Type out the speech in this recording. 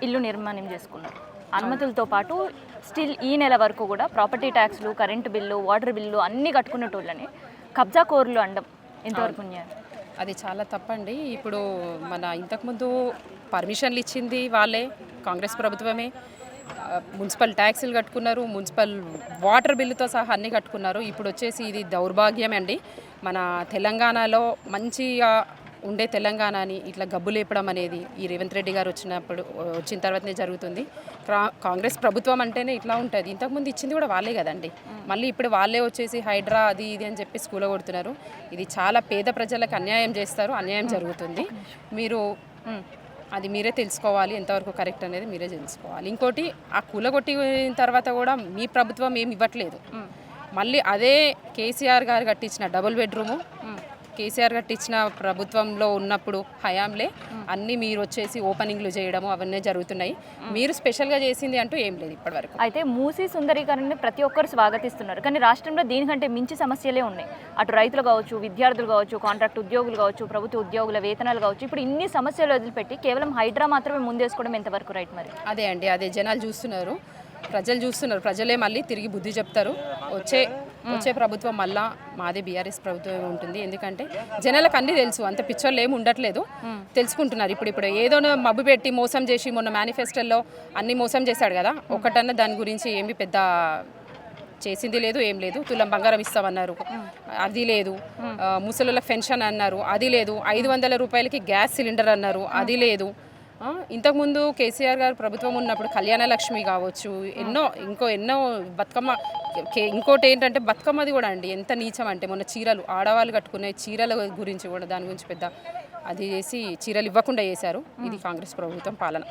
ఇల్లు నిర్మాణం చేసుకున్నారు. అనుమతులతో పాటు స్టిల్ ఈ నెల వరకు కూడా ప్రాపర్టీ ట్యాక్స్లు, కరెంటు బిల్లు, వాటర్ బిల్లు అన్నీ కట్టుకునేటోళ్ళని కబ్జా కోర్లు అనడం ఎంతవరకు న్యాయం? అది చాలా తప్పండి. ఇప్పుడు మన ఇంతకుముందు పర్మిషన్లు ఇచ్చింది వాళ్ళే, కాంగ్రెస్ ప్రభుత్వమే. మున్సిపల్ ట్యాక్సులు కట్టుకున్నారు, మున్సిపల్ వాటర్ బిల్లుతో సహా అన్నీ కట్టుకున్నారు. ఇప్పుడు వచ్చేసి ఇది దౌర్భాగ్యమే అండి. మన తెలంగాణలో మంచిగా ఉండే తెలంగాణని ఇట్లా గబ్బు లేపడం అనేది ఈ రేవంత్ రెడ్డి గారు వచ్చిన తర్వాతనే జరుగుతుంది. కాంగ్రెస్ ప్రభుత్వం అంటేనే ఇట్లా ఉంటుంది. ఇంతకుముందు ఇచ్చింది కూడా వాళ్ళే కదండి. మళ్ళీ ఇప్పుడు వాళ్ళే వచ్చేసి హైడ్రా అది ఇది అని చెప్పి స్కూల్లో కొడుతున్నారు. ఇది చాలా పేద ప్రజలకు అన్యాయం చేస్తారు, అన్యాయం జరుగుతుంది. మీరు అది మీరే తెలుసుకోవాలి, ఎంతవరకు కరెక్ట్ అనేది మీరే తెలుసుకోవాలి. ఇంకోటి, ఆ కూలగొట్టిన తర్వాత కూడా మీ ప్రభుత్వం ఏమి ఇవ్వట్లేదు. మళ్ళీ అదే కేసీఆర్ గారు కట్టించిన డబుల్ బెడ్రూము, కేసీఆర్ కట్టించిన ప్రభుత్వంలో ఉన్నప్పుడు హయాంలే అన్నీ మీరు వచ్చేసి ఓపెనింగ్లు చేయడము అవన్నీ జరుగుతున్నాయి. మీరు స్పెషల్గా చేసింది అంటూ ఏం లేదు ఇప్పటివరకు. అయితే మూసీ సుందరీకరణని ప్రతి ఒక్కరు స్వాగతిస్తున్నారు, కానీ రాష్ట్రంలో దీనికంటే మించి సమస్యలే ఉన్నాయి. అటు రైతులు కావచ్చు, విద్యార్థులు కావచ్చు, కాంట్రాక్ట్ ఉద్యోగులు కావచ్చు, ప్రభుత్వ ఉద్యోగుల వేతనాలు కావచ్చు, ఇప్పుడు ఇన్ని సమస్యలు వదిలిపెట్టి కేవలం హైడ్రా మాత్రమే ముందేసుకోవడం ఎంతవరకు రైట్? మరి అదే అండి, అదే జనాలు చూస్తున్నారు, ప్రజలు చూస్తున్నారు. ప్రజలే మళ్ళీ తిరిగి బుద్ధి చెప్తారు. వచ్చే ప్రభుత్వం మళ్ళా మాదే బీఆర్ఎస్ ప్రభుత్వం ఉంటుంది. ఎందుకంటే జనాలకు అన్నీ తెలుసు, అంత పిచ్చోళ్ళు ఏమి ఉండట్లేదు, తెలుసుకుంటున్నారు. ఇప్పుడు ఏదో మబ్బు పెట్టి మోసం చేసి మొన్న మేనిఫెస్టోలో అన్ని మోసం చేశాడు కదా, ఒకటన్నా దాని గురించి ఏమి పెద్ద చేసింది లేదు, ఏం లేదు. తులం బంగారం ఇస్తామన్నారు, అది లేదు. ముసలులకు పెన్షన్ అన్నారు, అది లేదు. 500 రూపాయలకి గ్యాస్ సిలిండర్ అన్నారు, అది లేదు. ఇంతకుముందు కేసీఆర్ గారు ప్రభుత్వం ఉన్నప్పుడు కళ్యాణ లక్ష్మి కావచ్చు, ఎన్నో బతుకమ్మ. ఇంకోటి ఏంటంటే బతుకమ్మది కూడా అండి ఎంత నీచం అంటే, మొన్న చీరలు ఆడవాళ్ళు కట్టుకునే చీరల గురించి కూడా దాని గురించి పెద్ద అది చేసి చీరలు ఇవ్వకుండా చేశారు. ఇది కాంగ్రెస్ ప్రభుత్వం పాలన.